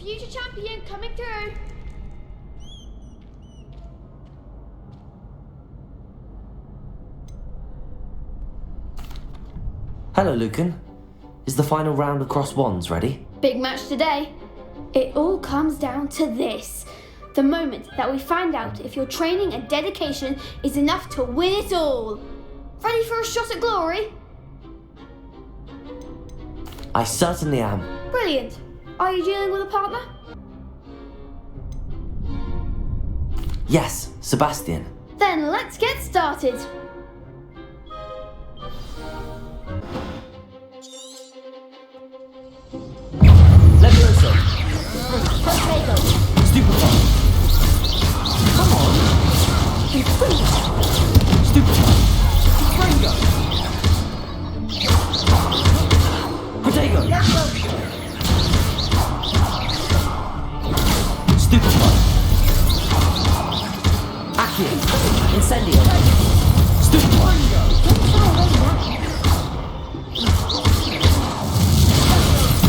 future champion coming through. Hello, Lucan. Is the final round across wands ready? Big match today. It all comes down to this. The moment that we find out if your training and dedication is enough to win it all. Ready for a shot at glory? I certainly am. Brilliant. Are you dealing with a partner? Yes, Sebastian. Then let's get started. Levioso. Potato. Stupefy. Come on. Stupefy. Fringo. Potato. Stupefy. Accio. Incendio. Stupefy.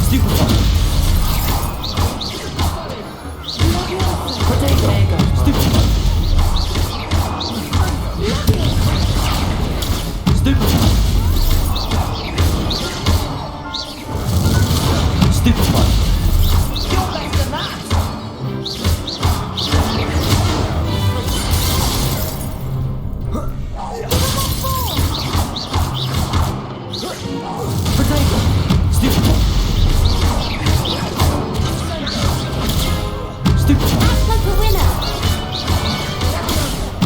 Stupefy. Potato. Stupefy. Stupefy. Stupefy. You're better than that. Potato. Stupefy. Stupefy. Act like a winner.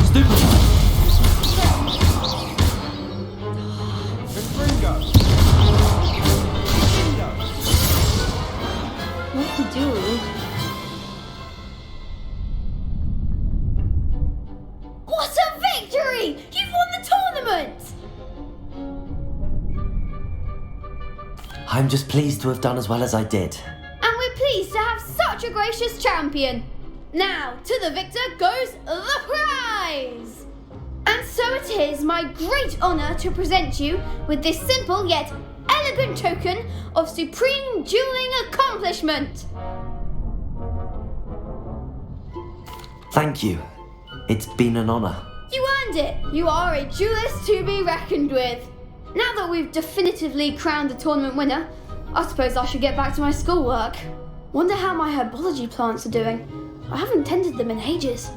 Stupefy. What to do? What a victory! You've won the tournament! I'm just pleased to have done as well as I did. And we're pleased to have such a gracious champion. Now, to the victor goes the prize! And so it is my great honour to present you with this simple yet elegant token of supreme dueling accomplishment. Thank you. It's been an honour. You earned it! You are a duelist to be reckoned with. Now that we've definitively crowned the tournament winner, I suppose I should get back to my schoolwork. Wonder how my herbology plants are doing. I haven't tended them in ages.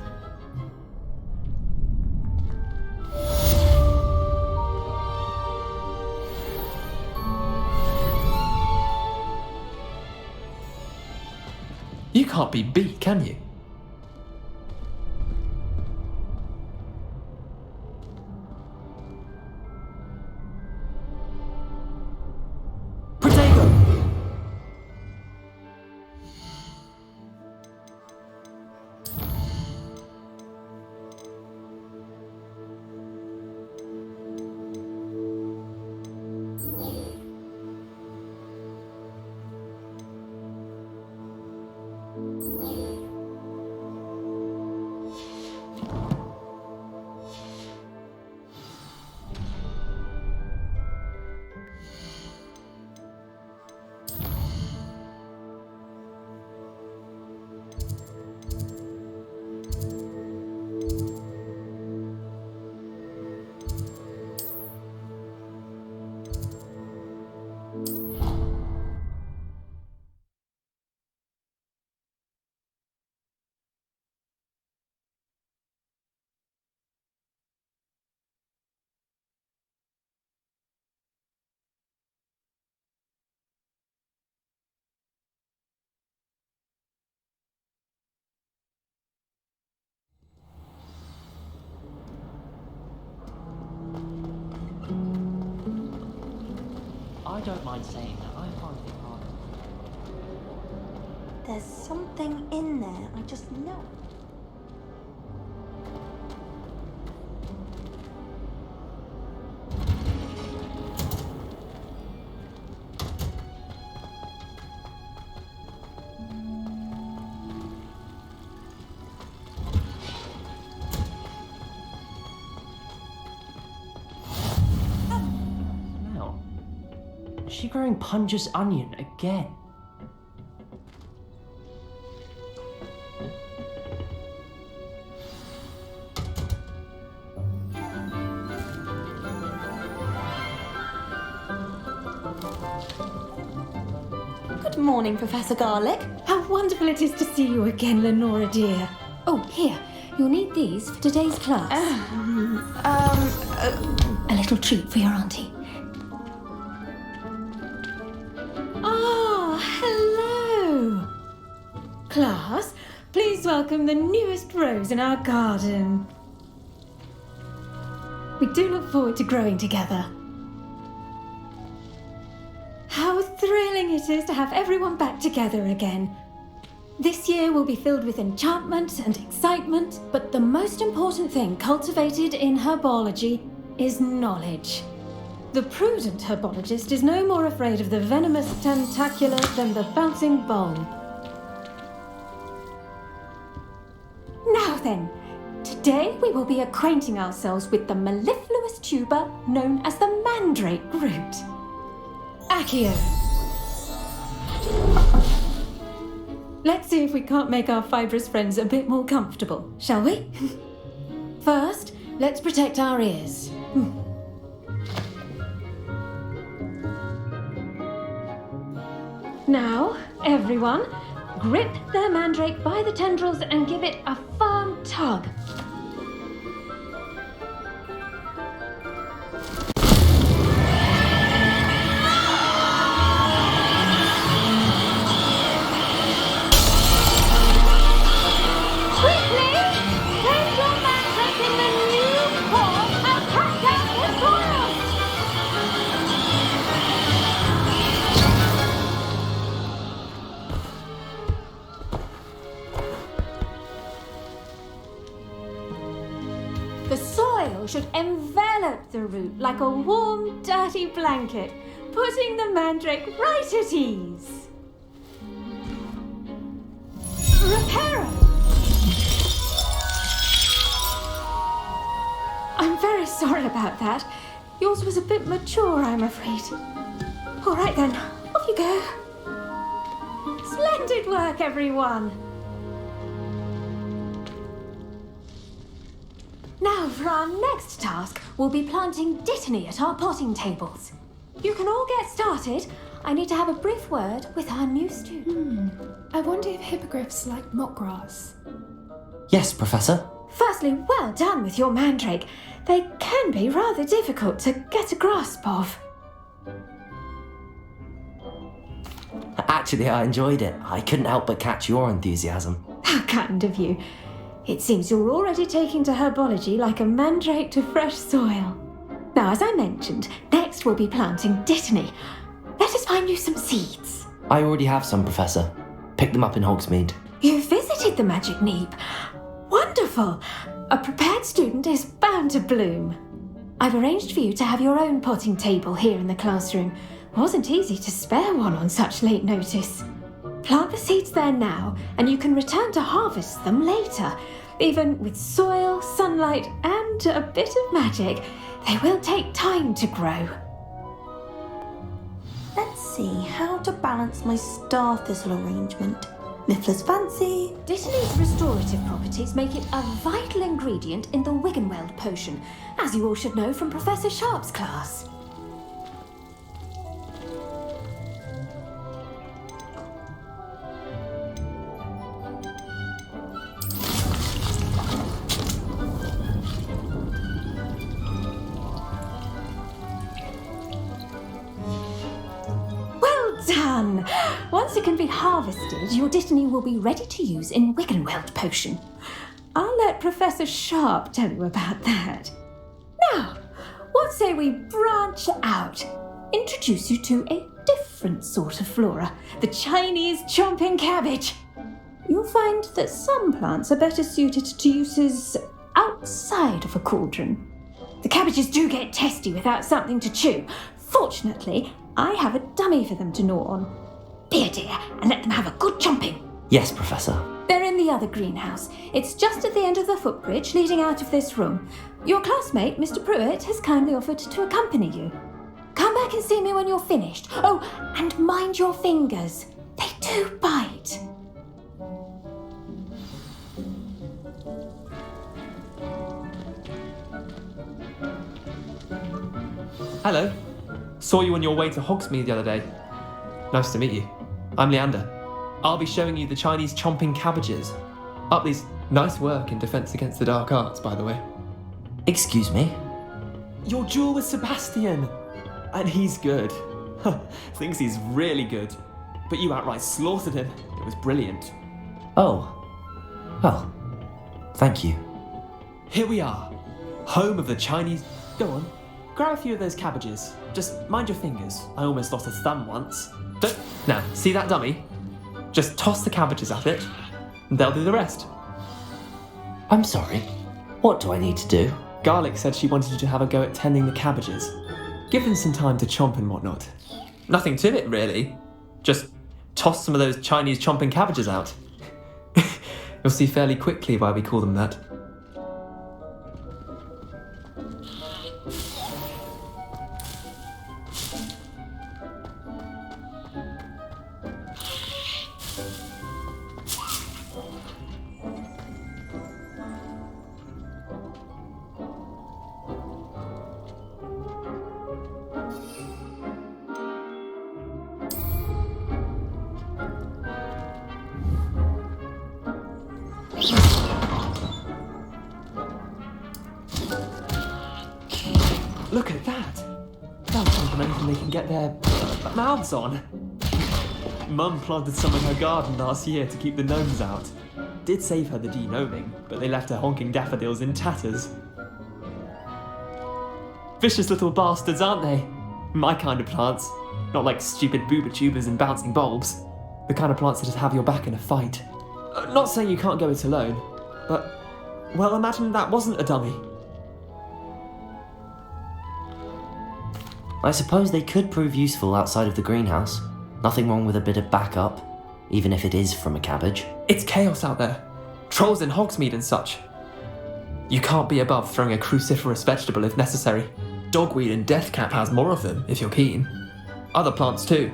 You can't be beat, can you? Potato. I don't mind saying that. I find it hard. There's something in there, I just know. Smell. Is she growing Punja's onion again? Good morning, Professor Garlic. How wonderful it is to see you again, Lenora dear. Oh, here, you'll need these for today's class. A little treat for your auntie. Oh, hello. Class, please welcome the newest rose in our garden. We do look forward to growing together. How thrilling it is to have everyone back together again. This year will be filled with enchantment and excitement, but the most important thing cultivated in herbology is knowledge. The prudent herbologist is no more afraid of the venomous tentacula than the bouncing bulb. Now then, today we will be acquainting ourselves with the mellifluous tuber known as the mandrake root. Accio. Let's see if we can't make our fibrous friends a bit more comfortable, shall we? First, let's protect our ears. Now, everyone, grip their mandrake by the tendrils and give it a firm tug. The soil should envelop the root like a warm, dirty blanket, putting the mandrake right at ease. Reparo! I'm very sorry about that. Yours was a bit mature, I'm afraid. All right then, off you go. Splendid work, everyone. Now, for our next task, we'll be planting dittany at our potting tables. You can all get started. I need to have a brief word with our new student. I wonder if hippogriffs like mock grass. Yes, Professor. Firstly, well done with your mandrake. They can be rather difficult to get a grasp of. Actually, I enjoyed it. I couldn't help but catch your enthusiasm. How kind of you. It seems you're already taking to herbology like a mandrake to fresh soil. Now, as I mentioned, next we'll be planting dittany. Let us find you some seeds. I already have some, Professor. Picked them up in Hogsmeade. You visited the Magic Neep. Wonderful! A prepared student is bound to bloom. I've arranged for you to have your own potting table here in the classroom. Wasn't easy to spare one on such late notice. Plant the seeds there now, and you can return to harvest them later. Even with soil, sunlight, and a bit of magic, they will take time to grow. Let's see how to balance my star thistle arrangement. Miffler's fancy. Dittany's restorative properties make it a vital ingredient in the Wiggenweld potion, as you all should know from Professor Sharp's class. Done! Once it can be harvested, your dittany will be ready to use in Wiggenweld potion. I'll let Professor Sharp tell you about that. Now, what say we branch out? Introduce you to a different sort of flora, the Chinese chomping cabbage. You'll find that some plants are better suited to uses outside of a cauldron. The cabbages do get testy without something to chew. Fortunately, I have a dummy for them to gnaw on. Be a dear and let them have a good chomping. Yes, Professor. They're in the other greenhouse. It's just at the end of the footbridge leading out of this room. Your classmate, Mr. Pruitt, has kindly offered to accompany you. Come back and see me when you're finished. Oh, and mind your fingers. They do bite. Hello. Saw you on your way to Hogsmeade the other day. Nice to meet you. I'm Leander. I'll be showing you the Chinese chomping cabbages. Utley's nice work in Defense Against the Dark Arts, by the way. Excuse me? Your duel with Sebastian! And he's good. Thinks he's really good. But you outright slaughtered him. It was brilliant. Oh. Well, thank you. Here we are. Home of the Chinese... Go on. Grab a few of those cabbages. Just mind your fingers. I almost lost a thumb once. Don't... Now, see that dummy? Just toss the cabbages at it, and they'll do the rest. I'm sorry. What do I need to do? Garlic said she wanted you to have a go at tending the cabbages. Give them some time to chomp and whatnot. Nothing to it, really. Just toss some of those Chinese chomping cabbages out. You'll see fairly quickly why we call them that. Look at that! They'll jump on anything they can get their mouths on. Mum planted some in her garden last year to keep the gnomes out. Did save her the de-gnoming, but they left her honking daffodils in tatters. Vicious little bastards, aren't they? My kind of plants. Not like stupid booba tubers and bouncing bulbs. The kind of plants that just have your back in a fight. Not saying you can't go it alone, but... Well, imagine that wasn't a dummy. I suppose they could prove useful outside of the greenhouse. Nothing wrong with a bit of backup, even if it is from a cabbage. It's chaos out there. Trolls in Hogsmeade and such. You can't be above throwing a cruciferous vegetable if necessary. Dogweed and deathcap has more of them, if you're keen. Other plants too.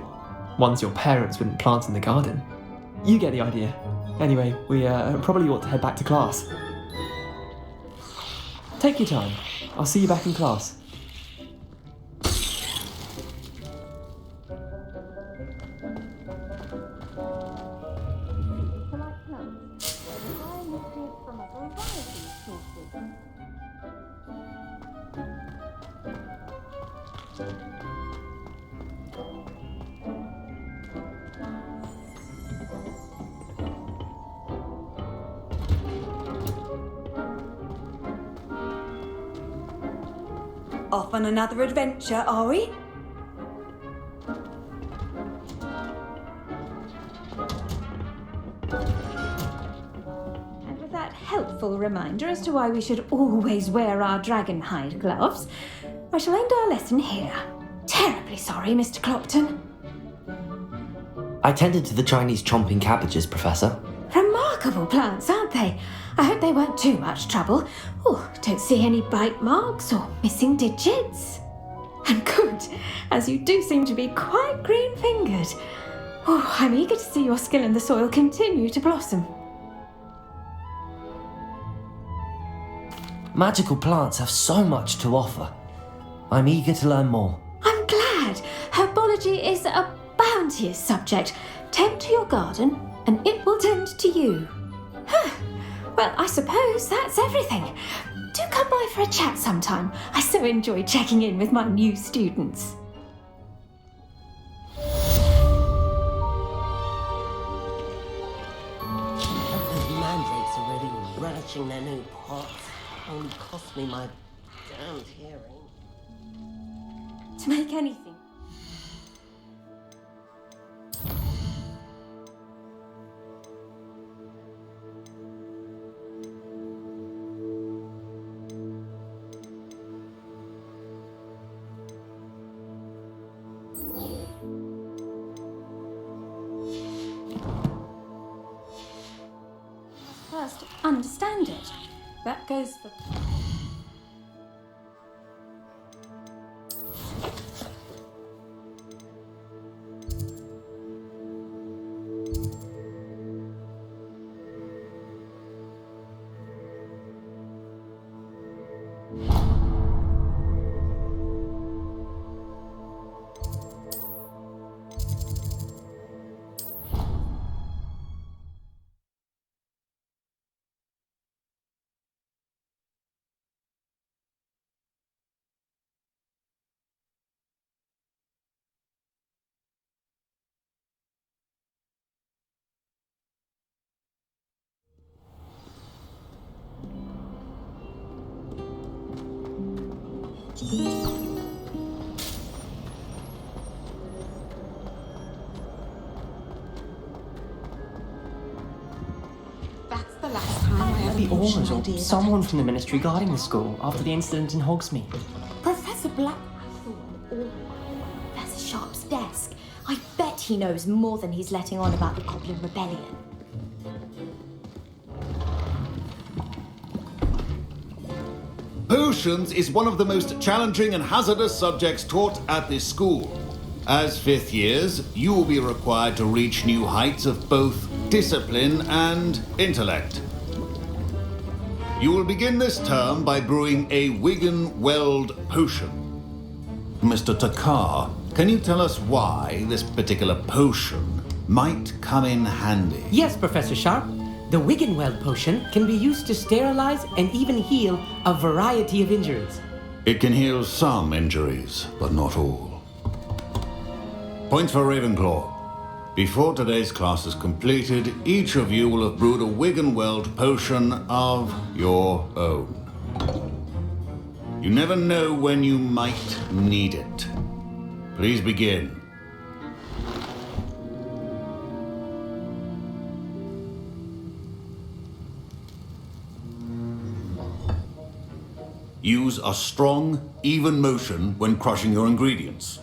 Ones your parents wouldn't plant in the garden. You get the idea. Anyway, we probably ought to head back to class. Take your time. I'll see you back in class. Off on another adventure, are we? And with that helpful reminder as to why we should always wear our dragon hide gloves, I shall end our lesson here. Terribly sorry, Mr. Clopton. I tended to the Chinese chomping cabbages, Professor. Remarkable plants, aren't they? I hope they weren't too much trouble. Oh, don't see any bite marks or missing digits. And good, as you do seem to be quite green-fingered. Oh, I'm eager to see your skill in the soil continue to blossom. Magical plants have so much to offer. I'm eager to learn more. I'm glad. Herbology is a bounteous subject. Tend to your garden, and it will tend to you. Well, I suppose that's everything. Do come by for a chat sometime. I so enjoy checking in with my new students. Those mandrakes are really relishing their new pots. Only cost me my damned hearing. To make anything. First, understand it. That goes for... That's the last time I ever The mentioned Aurors or ideas. someone from the ministry guarding the school after the incident in Hogsmeade. Professor Black. Professor Sharp's desk. I bet he knows more than he's letting on about the Goblin Rebellion. Potions is one of the most challenging and hazardous subjects taught at this school. As fifth years, you will be required to reach new heights of both discipline and intellect. You will begin this term by brewing a Wiggenweld potion. Mr. Takar, can you tell us why this particular potion might come in handy? Yes, Professor Sharp. The Wiggenweld potion can be used to sterilize and even heal a variety of injuries. It can heal some injuries, but not all. Points for Ravenclaw. Before today's class is completed, each of you will have brewed a Wiggenweld potion of your own. You never know when you might need it. Please begin. Use a strong, even motion when crushing your ingredients.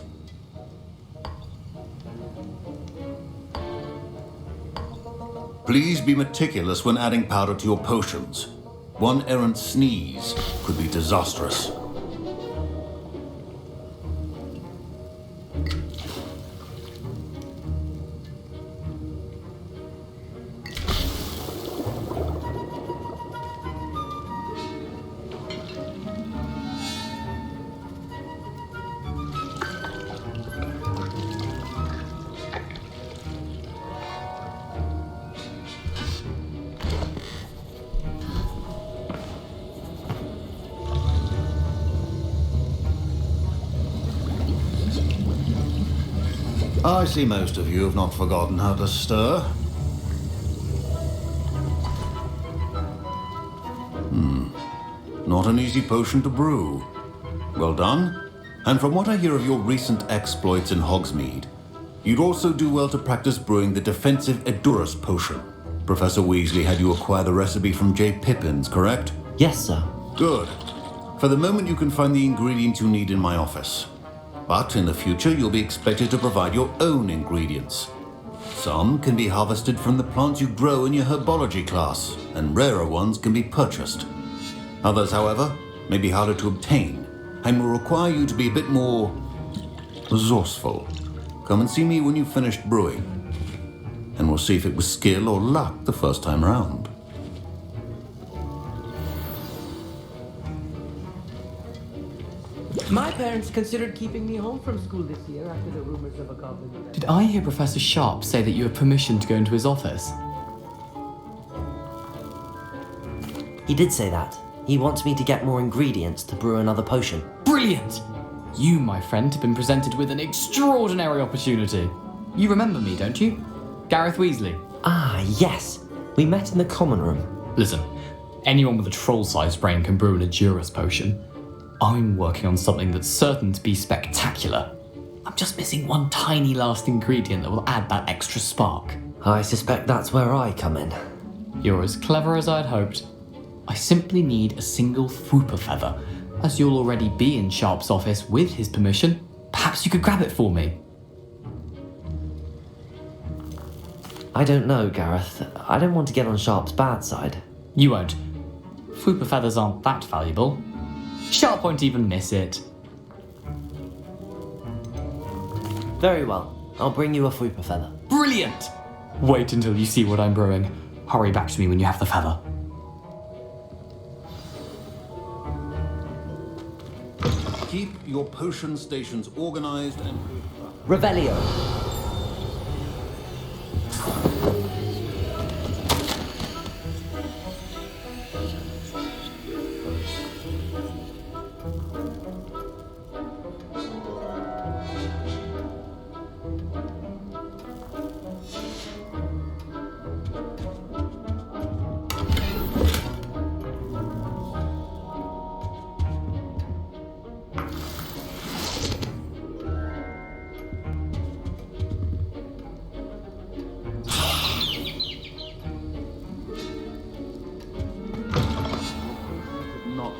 Please be meticulous when adding powder to your potions. One errant sneeze could be disastrous. I see most of you have not forgotten how to stir. Not an easy potion to brew. Well done. And from what I hear of your recent exploits in Hogsmeade, you'd also do well to practice brewing the defensive Edurus potion. Professor Weasley had you acquire the recipe from J. Pippins, correct? Yes, sir. Good. For the moment, you can find the ingredients you need in my office. But in the future, you'll be expected to provide your own ingredients. Some can be harvested from the plants you grow in your herbology class, and rarer ones can be purchased. Others, however, may be harder to obtain, and will require you to be a bit more resourceful. Come and see me when you've finished brewing, and we'll see if it was skill or luck the first time round. My parents considered keeping me home from school this year after the rumors of a goblin rebellion. Did I hear Professor Sharp say that you have permission to go into his office? He did say that. He wants me to get more ingredients to brew another potion. Brilliant! You, my friend, have been presented with an extraordinary opportunity. You remember me, don't you? Gareth Weasley. Ah, yes. We met in the common room. Listen, anyone with a troll-sized brain can brew an Edurus potion. I'm working on something that's certain to be spectacular. I'm just missing one tiny last ingredient that will add that extra spark. I suspect that's where I come in. You're as clever as I'd hoped. I simply need a single Fwooper feather. As you'll already be in Sharp's office with his permission, perhaps you could grab it for me. I don't know, Gareth. I don't want to get on Sharp's bad side. You won't. Fwooper feathers aren't that valuable. Sharp won't even miss it. Very well. I'll bring you a Fwooper feather. Brilliant! Wait until you see what I'm brewing. Hurry back to me when you have the feather. Keep your potion stations organized and... Revelio.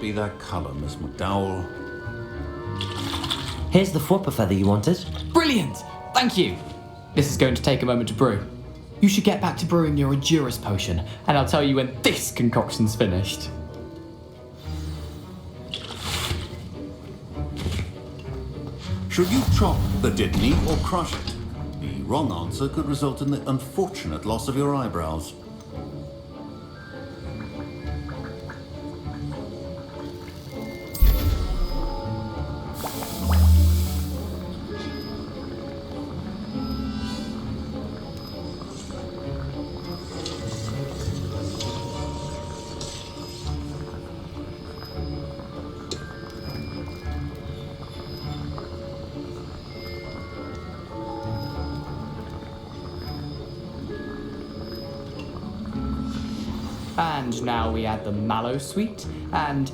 be that colour, Miss McDowell. Here's the Fwopper feather you wanted. Brilliant! Thank you! This is going to take a moment to brew. You should get back to brewing your Endurance potion, and I'll tell you when this concoction's finished. Should you chop the Dittany or crush it? The wrong answer could result in the unfortunate loss of your eyebrows. And now we add the mallow sweet, and...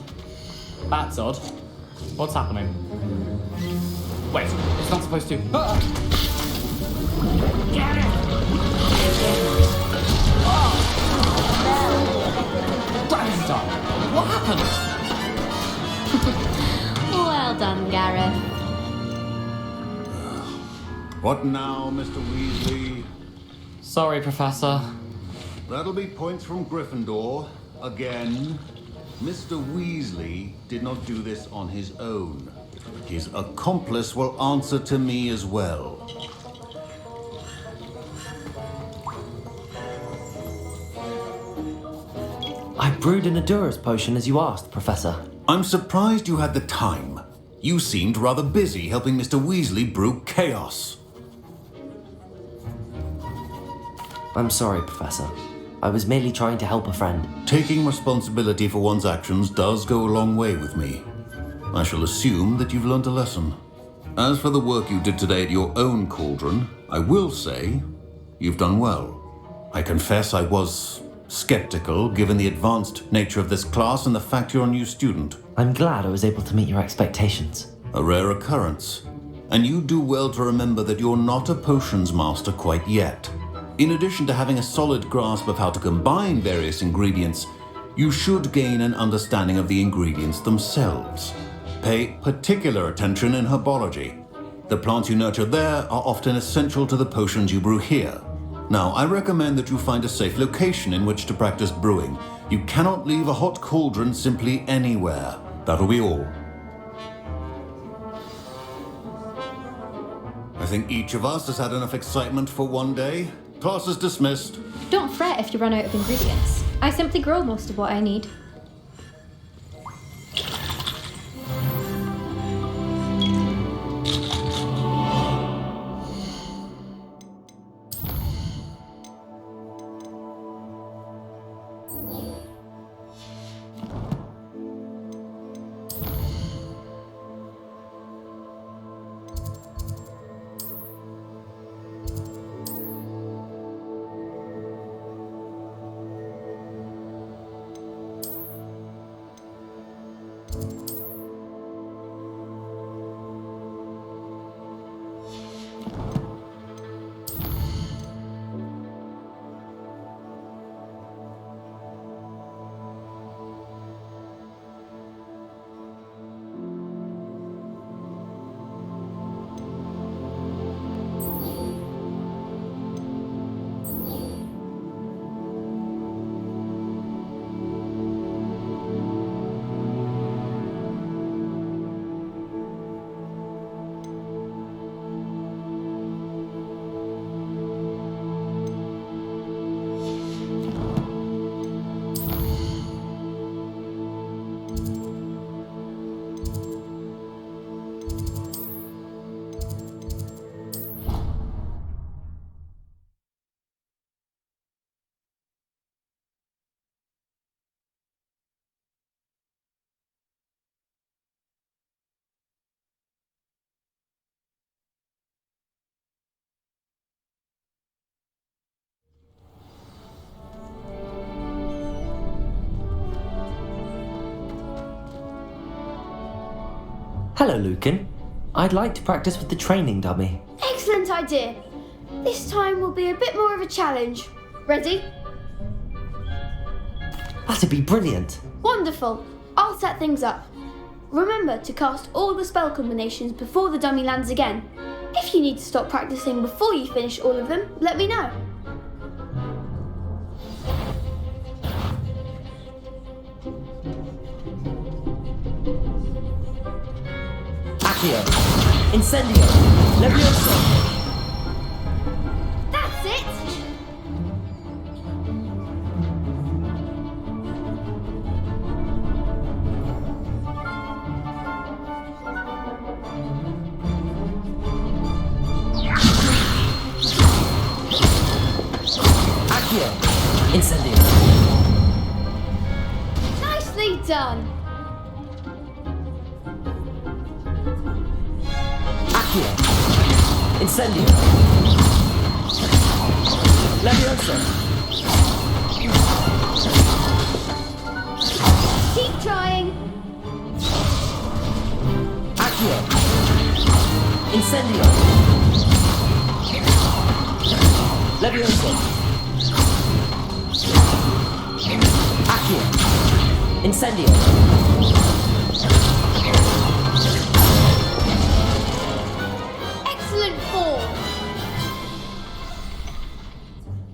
That's odd. What's happening? Wait, it's not supposed to... Ah! Get it! Oh! Dragon's done! What happened? Well done, Gareth. What now, Mr. Weasley? Sorry, Professor. That'll be points from Gryffindor. Again. Mr. Weasley did not do this on his own. His accomplice will answer to me as well. I brewed an Endurance potion as you asked, Professor. I'm surprised you had the time. You seemed rather busy helping Mr. Weasley brew chaos. I'm sorry, Professor. I was merely trying to help a friend. Taking responsibility for one's actions does go a long way with me. I shall assume that you've learned a lesson. As for the work you did today at your own cauldron, I will say you've done well. I confess I was skeptical given the advanced nature of this class and the fact you're a new student. I'm glad I was able to meet your expectations. A rare occurrence. And you do well to remember that you're not a potions master quite yet. In addition to having a solid grasp of how to combine various ingredients, you should gain an understanding of the ingredients themselves. Pay particular attention in herbology. The plants you nurture there are often essential to the potions you brew here. Now, I recommend that you find a safe location in which to practice brewing. You cannot leave a hot cauldron simply anywhere. That'll be all. I think each of us has had enough excitement for one day. Class is dismissed. Don't fret if you run out of ingredients. I simply grow most of what I need. Hello, Lucan. I'd like to practice with the training dummy. Excellent idea. This time will be a bit more of a challenge. Ready? That'd be brilliant. Wonderful. I'll set things up. Remember to cast all the spell combinations before the dummy lands again. If you need to stop practicing before you finish all of them, let me know. Accio! Incendio! Levioso! That's it! Accio! Incendio! Nicely done! Accio! Incendio! Levioso! Keep trying! Accio! Incendio! Levioso! Accio! Incendio! Excellent form!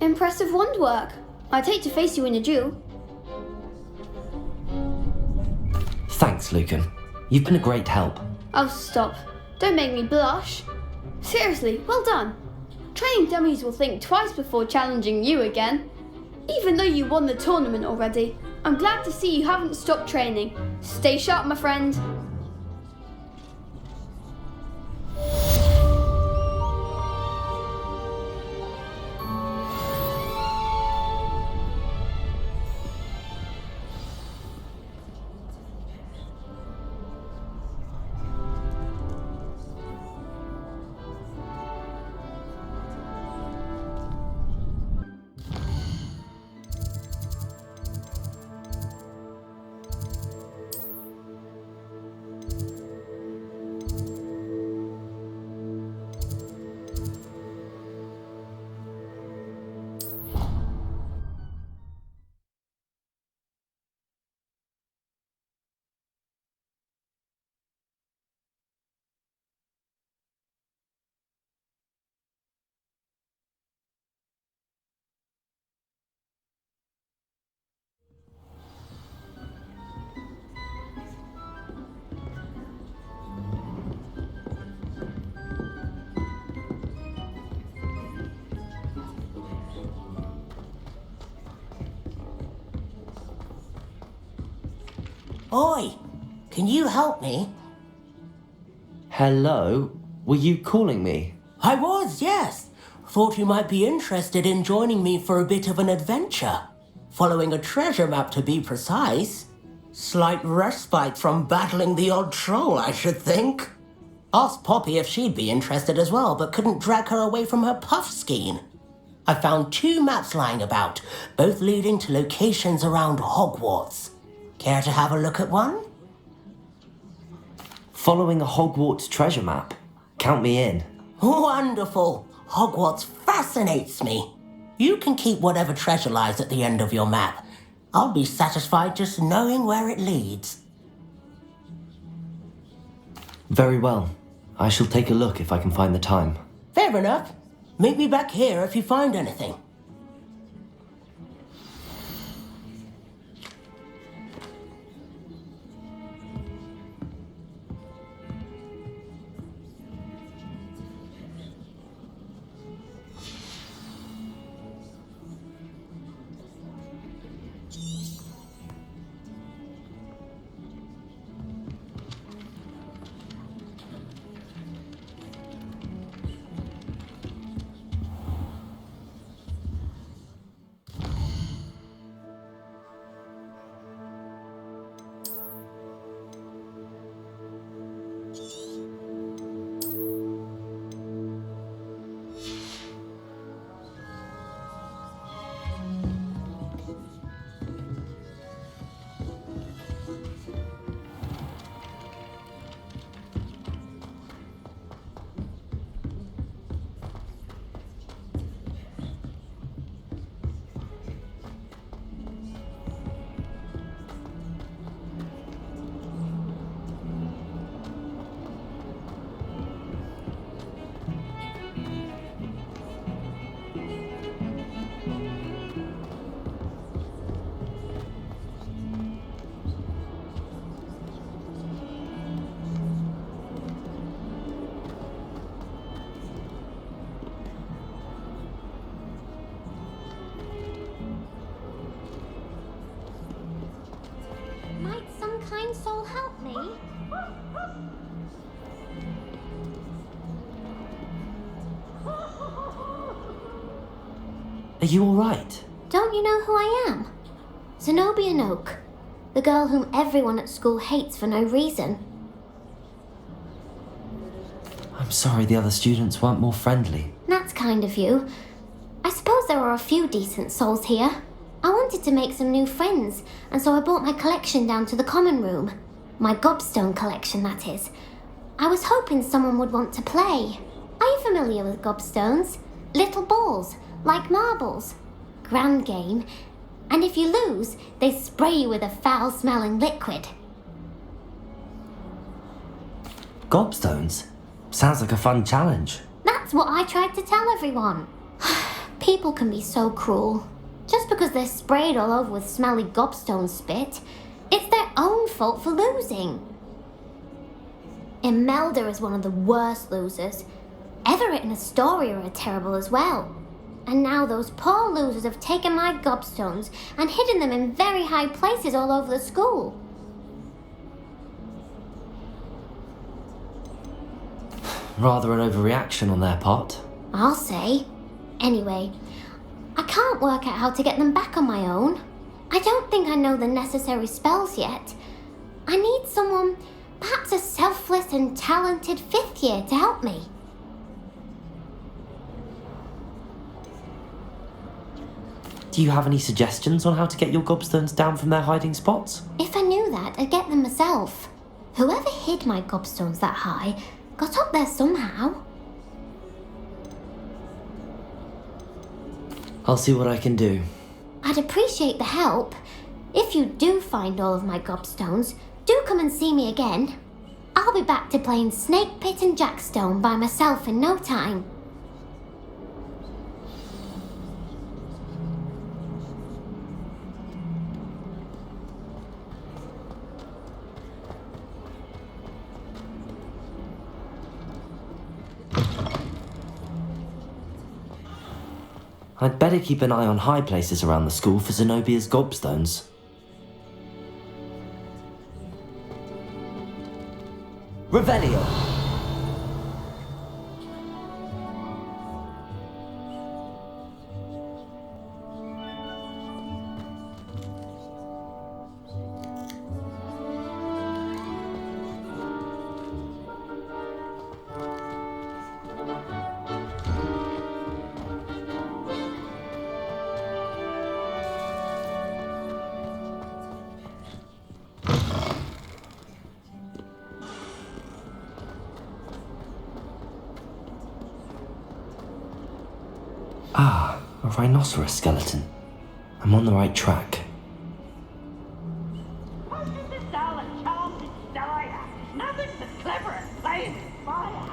Impressive wand work. I'd hate to face you in a duel. Thanks, Lucan. You've been a great help. Oh, stop. Don't make me blush. Seriously, well done. Training dummies will think twice before challenging you again. Even though you won the tournament already, I'm glad to see you haven't stopped training. Stay sharp, my friend. Oi! Can you help me? Hello? Were you calling me? I was, yes. Thought you might be interested in joining me for a bit of an adventure. Following a treasure map, to be precise. Slight respite from battling the odd troll, I should think. Asked Poppy if she'd be interested as well, but couldn't drag her away from her puff skein. I found 2 maps lying about, both leading to locations around Hogwarts. Care to have a look at one? Following a Hogwarts treasure map. Count me in. Wonderful! Hogwarts fascinates me. You can keep whatever treasure lies at the end of your map. I'll be satisfied just knowing where it leads. Very well. I shall take a look if I can find the time. Fair enough. Meet me back here if you find anything. Are you alright? Don't you know who I am? Zenobia Noak, the girl whom everyone at school hates for no reason. I'm sorry the other students weren't more friendly. That's kind of you. I suppose there are a few decent souls here. I wanted to make some new friends, and so I brought my collection down to the common room. My gobstone collection, that is. I was hoping someone would want to play. Are you familiar with gobstones? Little balls, like marbles. Grand game. And if you lose, they spray you with a foul-smelling liquid. Gobstones? Sounds like a fun challenge. That's what I tried to tell everyone. People can be so cruel. Just because they're sprayed all over with smelly gobstone spit, it's their own fault for losing. Imelda is one of the worst losers. Everett and Astoria are terrible as well. And now those poor losers have taken my gobstones and hidden them in very high places all over the school. Rather an overreaction on their part. I'll say. Anyway, I can't work out how to get them back on my own. I don't think I know the necessary spells yet. I need someone, perhaps a selfless and talented 5th year to help me. Do you have any suggestions on how to get your gobstones down from their hiding spots? If I knew that, I'd get them myself. Whoever hid my gobstones that high got up there somehow. I'll see what I can do. I'd appreciate the help. If you do find all of my gobstones, do come and see me again. I'll be back to playing Snake Pit and Jackstone by myself in no time. I'd better keep an eye on high places around the school for Zenobia's gobstones. Revelio! Ah, a rhinoceros skeleton. I'm on the right track. Nothing so clever as playing with fire.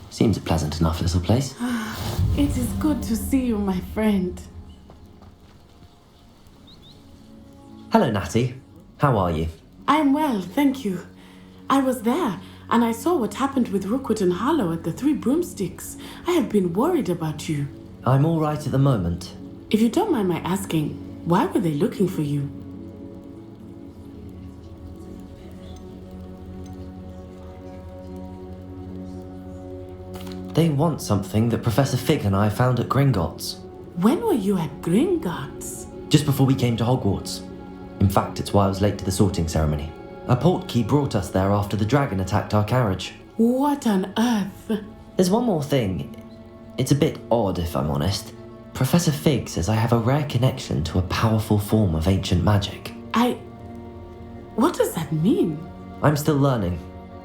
Seems a pleasant enough little place. It is good to see you, my friend. Hello, Natty. How are you? I'm well, thank you. I was there, and I saw what happened with Rookwood and Harlow at the Three Broomsticks. I have been worried about you. I'm all right at the moment. If you don't mind my asking, why were they looking for you? They want something that Professor Fig and I found at Gringotts. When were you at Gringotts? Just before we came to Hogwarts. In fact, it's why I was late to the sorting ceremony. A portkey brought us there after the dragon attacked our carriage. What on earth? There's one more thing. It's a bit odd, if I'm honest. Professor Fig says I have a rare connection to a powerful form of ancient magic. What does that mean? I'm still learning,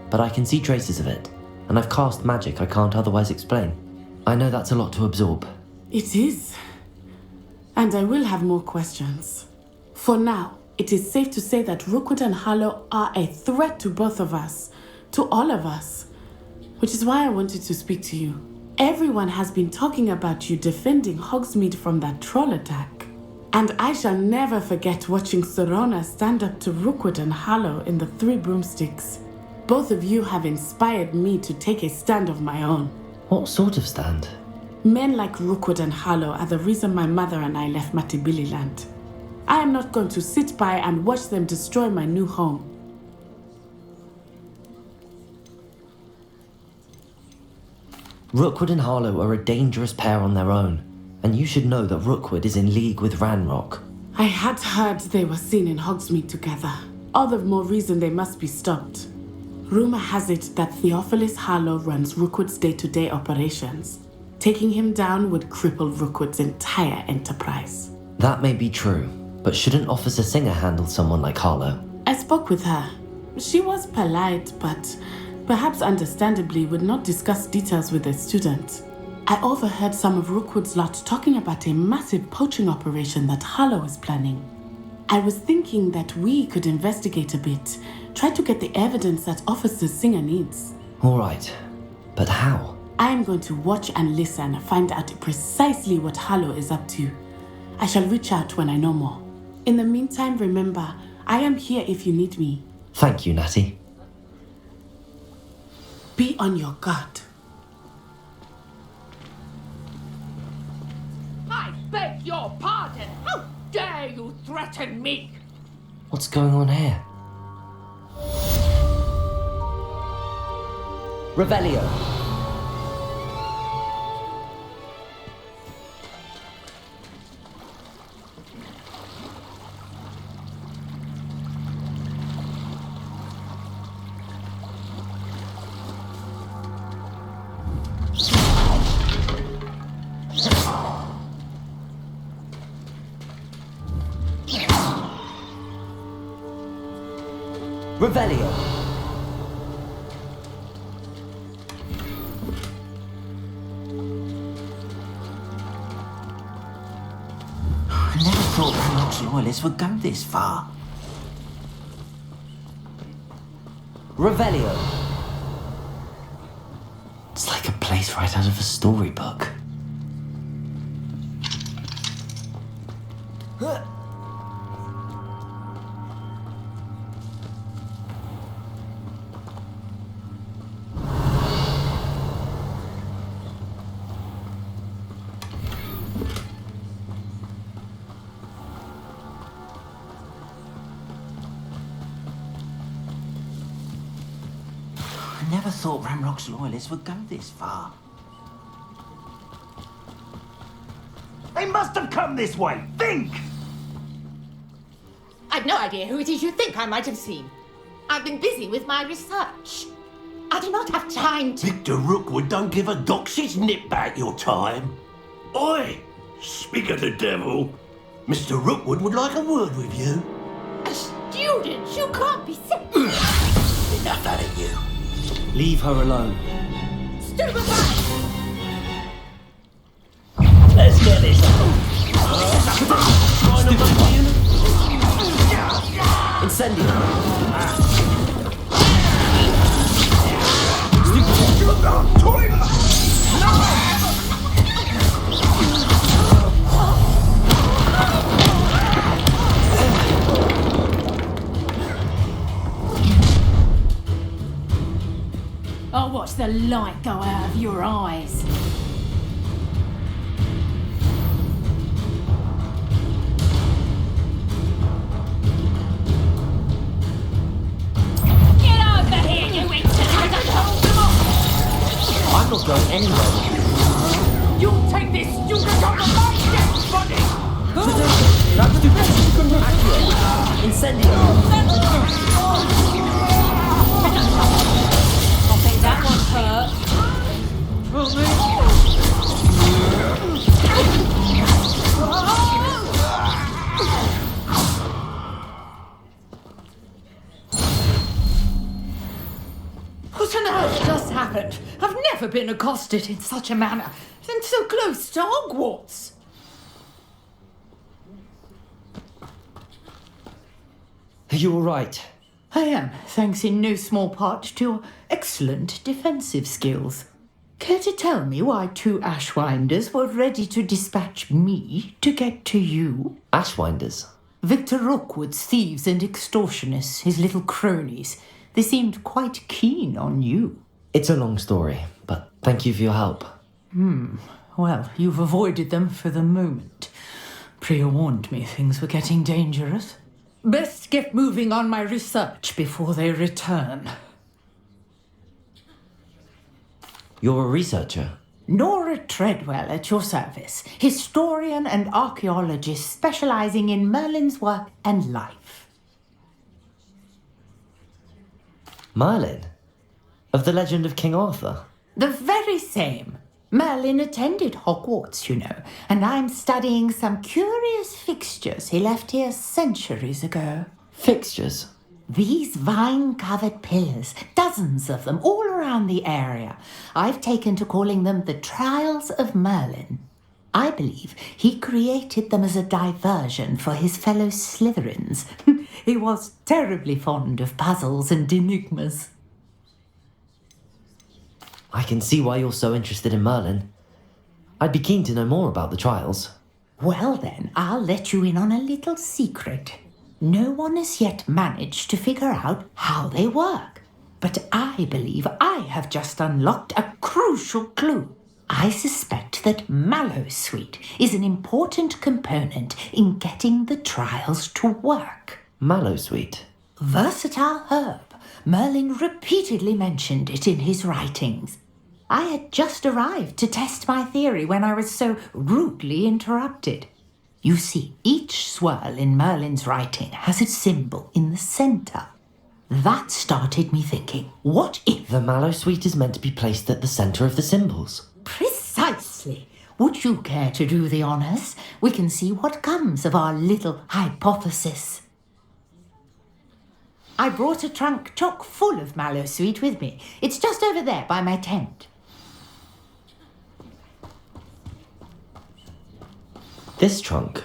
but I can see traces of it. And I've cast magic I can't otherwise explain. I know that's a lot to absorb. It is. And I will have more questions. For now, it is safe to say that Rookwood and Harlow are a threat to both of us. To all of us. Which is why I wanted to speak to you. Everyone has been talking about you defending Hogsmeade from that troll attack. And I shall never forget watching Sorona stand up to Rookwood and Harlow in the Three Broomsticks. Both of you have inspired me to take a stand of my own. What sort of stand? Men like Rookwood and Harlow are the reason my mother and I left Matabeleland. I am not going to sit by and watch them destroy my new home. Rookwood and Harlow are a dangerous pair on their own, and you should know that Rookwood is in league with Ranrock. I had heard they were seen in Hogsmeade together. All the more reason they must be stopped. Rumor has it that Theophilus Harlow runs Rookwood's day-to-day operations. Taking him down would cripple Rookwood's entire enterprise. That may be true, but shouldn't Officer Singer handle someone like Harlow? I spoke with her. She was polite, but perhaps understandably would not discuss details with the student. I overheard some of Rookwood's lot talking about a massive poaching operation that Harlow is planning. I was thinking that we could investigate a bit, try to get the evidence that Officer Singer needs. All right, but how? I am going to watch and listen, find out precisely what Harlow is up to. I shall reach out when I know more. In the meantime, remember, I am here if you need me. Thank you, Natty. Be on your guard. I beg your pardon. How dare you threaten me? What's going on here? Revelio. Revelio. I never thought Ranrock's loyalists would go this far. Revelio. It's like a place right out of a storybook. I never thought Ranrock's loyalists would go this far. They must have come this way. Think! I've no idea who it is you think I might have seen. I've been busy with my research. I do not have time to... Victor Rookwood don't give a doxy's nip back your time. Oi! Speak of the devil. Mr. Rookwood would like a word with you. A student? You can't be sick. Enough out of you. Leave her alone. Stupefy! Let's get this. Incendio. I'll watch the light go out of your eyes. Get over here, you insolent! I'm not going anywhere. You'll take this student on my dead body! Incendio. I think that one hurt. What on earth just happened? I've never been accosted in such a manner, and so close to Hogwarts. Are you all right? I am, thanks in no small part to your excellent defensive skills. Care to tell me why two Ashwinders were ready to dispatch me to get to you? Ashwinders? Victor Rookwood's thieves and extortionists, his little cronies. They seemed quite keen on you. It's a long story, but thank you for your help. Well, you've avoided them for the moment. Priya warned me things were getting dangerous. Best get moving on my research before they return. You're a researcher? Nora Treadwell at your service, historian and archaeologist specializing in Merlin's work and life. Merlin? Of the legend of King Arthur? The very same. Merlin attended Hogwarts, you know, and I'm studying some curious fixtures he left here centuries ago. Fixtures? These vine-covered pillars, dozens of them, all around the area. I've taken to calling them the Trials of Merlin. I believe he created them as a diversion for his fellow Slytherins. He was terribly fond of puzzles and enigmas. I can see why you're so interested in Merlin. I'd be keen to know more about the trials. Well then, I'll let you in on a little secret. No one has yet managed to figure out how they work. But I believe I have just unlocked a crucial clue. I suspect that Mallowsweet is an important component in getting the trials to work. Mallowsweet? Versatile herb. Merlin repeatedly mentioned it in his writings. I had just arrived to test my theory when I was so rudely interrupted. You see, each swirl in Merlin's writing has a symbol in the centre. That started me thinking, what if... The Mallowsweet is meant to be placed at the centre of the symbols. Precisely. Would you care to do the honours? We can see what comes of our little hypothesis. I brought a trunk chock full of Mallowsweet with me. It's just over there by my tent. This trunk?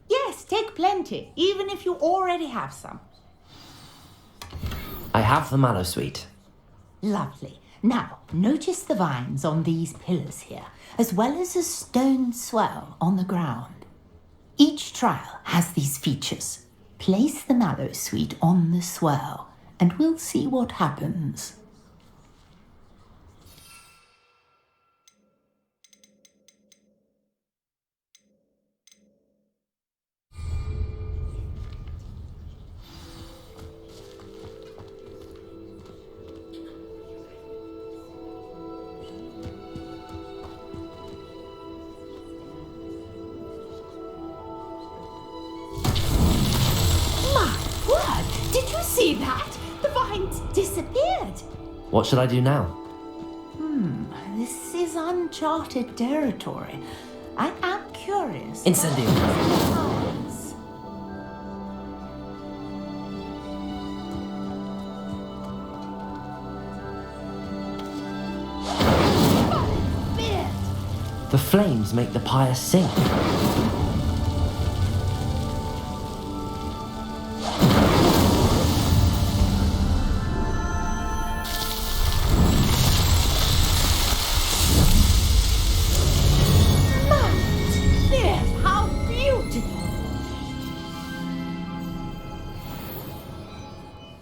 Yes, take plenty, even if you already have some. I have the Mallowsweet. Lovely. Now, notice the vines on these pillars here, as well as a stone swell on the ground. Each trial has these features. Place the Mallowsweet on the swell, and we'll see what happens. Did you see that? The vines disappeared. What should I do now? This is uncharted territory. I am curious. Incendio. The flames make the pyre sink.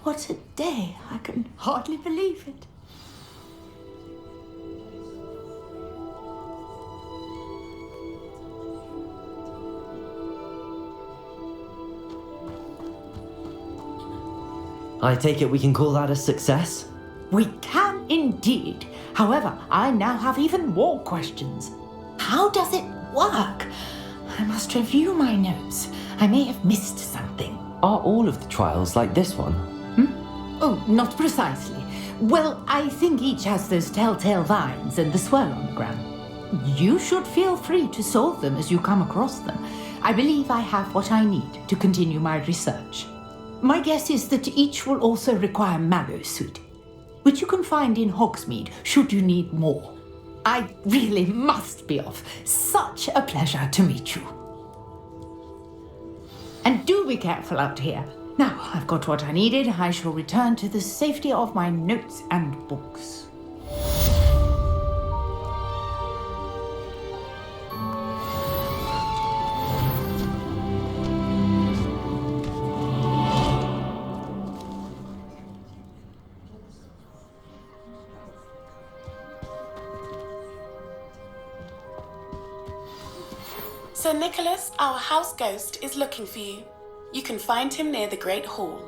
What a day! I can hardly believe it. I take it we can call that a success? We can indeed. However, I now have even more questions. How does it work? I must review my notes. I may have missed something. Are all of the trials like this one? Oh, not precisely. Well, I think each has those telltale vines and the swirl on the ground. You should feel free to solve them as you come across them. I believe I have what I need to continue my research. My guess is that each will also require Mallowsweet, which you can find in Hogsmeade should you need more. I really must be off. Such a pleasure to meet you. And do be careful out here. Now I've got what I needed, I shall return to the safety of my notes and books. Sir Nicholas, our house ghost, is looking for you. You can find him near the Great Hall.